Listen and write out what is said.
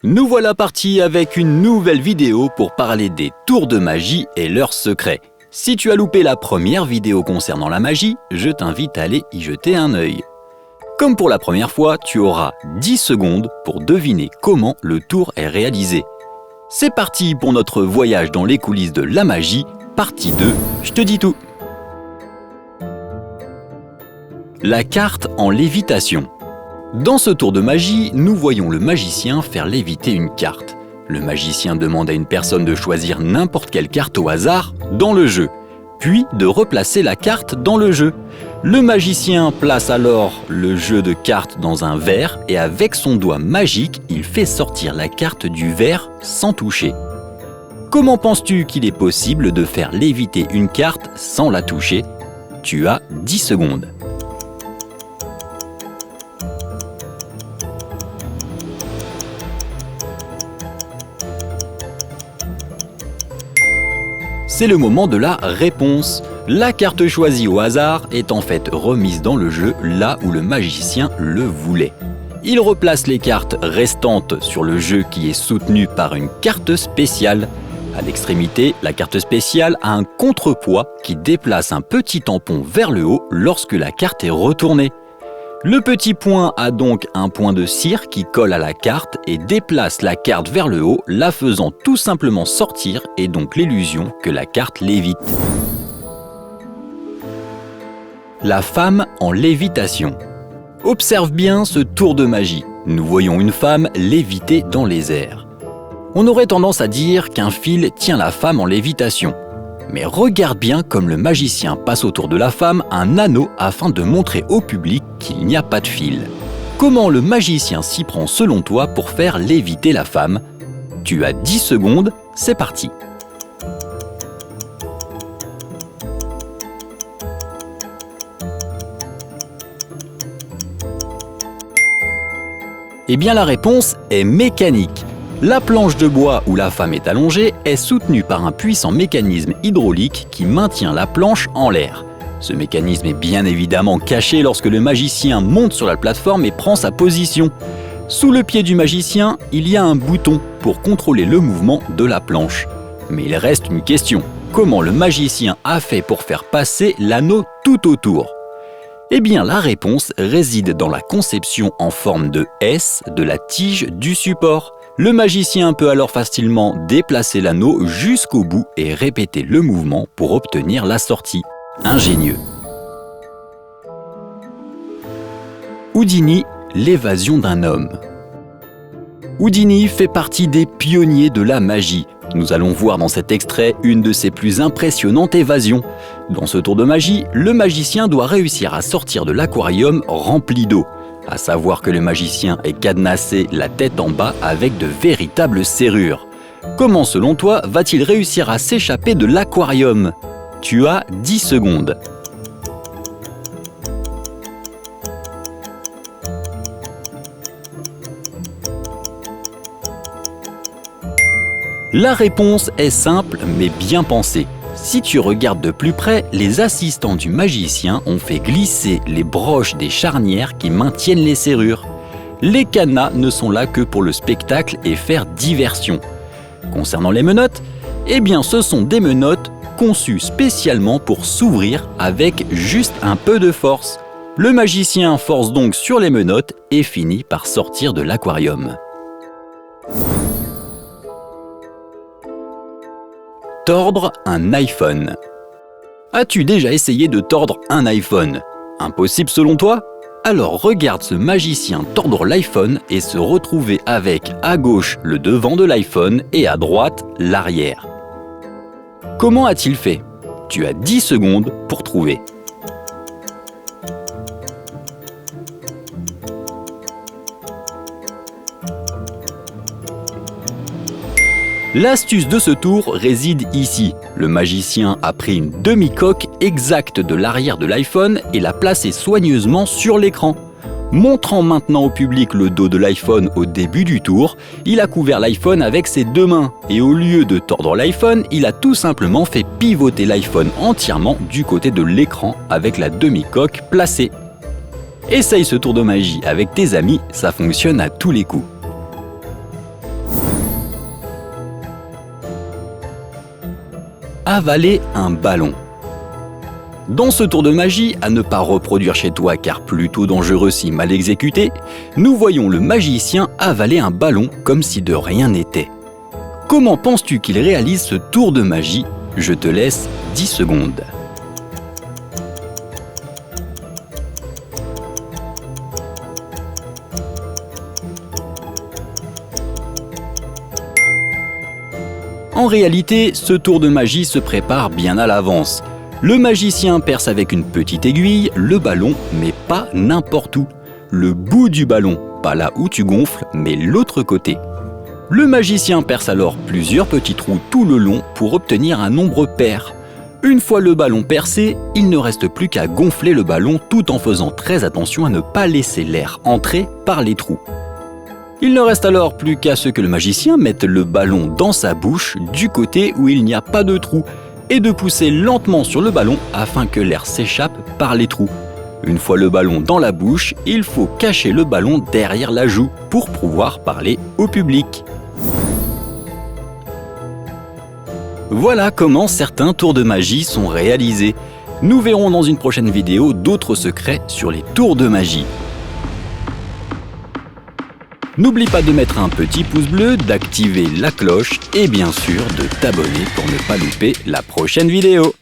Nous voilà partis avec une nouvelle vidéo pour parler des tours de magie et leurs secrets. Si tu as loupé la première vidéo concernant la magie, je t'invite à aller y jeter un œil. Comme pour la première fois, tu auras 10 secondes pour deviner comment le tour est réalisé. C'est parti pour notre voyage dans les coulisses de la magie, partie 2, je te dis tout. La carte en lévitation. Dans ce tour de magie, nous voyons le magicien faire léviter une carte. Le magicien demande à une personne de choisir n'importe quelle carte au hasard dans le jeu, puis de replacer la carte dans le jeu. Le magicien place alors le jeu de cartes dans un verre et avec son doigt magique, il fait sortir la carte du verre sans toucher. Comment penses-tu qu'il est possible de faire léviter une carte sans la toucher? Tu as 10 secondes. C'est le moment de la réponse. La carte choisie au hasard est en fait remise dans le jeu là où le magicien le voulait. Il replace les cartes restantes sur le jeu qui est soutenu par une carte spéciale. À l'extrémité, la carte spéciale a un contrepoids qui déplace un petit tampon vers le haut lorsque la carte est retournée. Le petit point a donc un point de cire qui colle à la carte et déplace la carte vers le haut, la faisant tout simplement sortir et donc l'illusion que la carte lévite. La femme en lévitation. Observe bien ce tour de magie. Nous voyons une femme léviter dans les airs. On aurait tendance à dire qu'un fil tient la femme en lévitation. Mais regarde bien comme le magicien passe autour de la femme un anneau afin de montrer au public qu'il n'y a pas de fil. Comment le magicien s'y prend selon toi pour faire léviter la femme? Tu as 10 secondes, c'est parti. Eh bien la réponse est mécanique. La planche de bois où la femme est allongée est soutenue par un puissant mécanisme hydraulique qui maintient la planche en l'air. Ce mécanisme est bien évidemment caché lorsque le magicien monte sur la plateforme et prend sa position. Sous le pied du magicien, il y a un bouton pour contrôler le mouvement de la planche. Mais il reste une question. Comment le magicien a fait pour faire passer l'anneau tout autour? Eh bien la réponse réside dans la conception en forme de S de la tige du support. Le magicien peut alors facilement déplacer l'anneau jusqu'au bout et répéter le mouvement pour obtenir la sortie. Ingénieux. Houdini, l'évasion d'un homme. Houdini fait partie des pionniers de la magie. Nous allons voir dans cet extrait une de ses plus impressionnantes évasions. Dans ce tour de magie, le magicien doit réussir à sortir de l'aquarium rempli d'eau. À savoir que le magicien est cadenassé la tête en bas avec de véritables serrures. Comment, selon toi, va-t-il réussir à s'échapper de l'aquarium? Tu as 10 secondes. La réponse est simple mais bien pensée. Si tu regardes de plus près, les assistants du magicien ont fait glisser les broches des charnières qui maintiennent les serrures. Les cadenas ne sont là que pour le spectacle et faire diversion. Concernant les menottes, eh bien ce sont des menottes conçues spécialement pour s'ouvrir avec juste un peu de force. Le magicien force donc sur les menottes et finit par sortir de l'aquarium. Tordre un iPhone. As-tu déjà essayé de tordre un iPhone? Impossible selon toi? Alors regarde ce magicien tordre l'iPhone et se retrouver avec à gauche le devant de l'iPhone et à droite l'arrière. Comment a-t-il fait? Tu as 10 secondes pour trouver. L'astuce de ce tour réside ici. Le magicien a pris une demi-coque exacte de l'arrière de l'iPhone et l'a placée soigneusement sur l'écran. Montrant maintenant au public le dos de l'iPhone au début du tour, il a couvert l'iPhone avec ses deux mains et au lieu de tordre l'iPhone, il a tout simplement fait pivoter l'iPhone entièrement du côté de l'écran avec la demi-coque placée. Essaye ce tour de magie avec tes amis, ça fonctionne à tous les coups. Avaler un ballon. Dans ce tour de magie, à ne pas reproduire chez toi car plutôt dangereux si mal exécuté, nous voyons le magicien avaler un ballon comme si de rien n'était. Comment penses-tu qu'il réalise ce tour de magie? Je te laisse 10 secondes. En réalité, ce tour de magie se prépare bien à l'avance. Le magicien perce avec une petite aiguille le ballon, mais pas n'importe où. Le bout du ballon, pas là où tu gonfles, mais l'autre côté. Le magicien perce alors plusieurs petits trous tout le long pour obtenir un nombre pair. Une fois le ballon percé, il ne reste plus qu'à gonfler le ballon tout en faisant très attention à ne pas laisser l'air entrer par les trous. Il ne reste alors plus qu'à ce que le magicien mette le ballon dans sa bouche du côté où il n'y a pas de trou et de pousser lentement sur le ballon afin que l'air s'échappe par les trous. Une fois le ballon dans la bouche, il faut cacher le ballon derrière la joue pour pouvoir parler au public. Voilà comment certains tours de magie sont réalisés. Nous verrons dans une prochaine vidéo d'autres secrets sur les tours de magie. N'oublie pas de mettre un petit pouce bleu, d'activer la cloche et bien sûr de t'abonner pour ne pas louper la prochaine vidéo.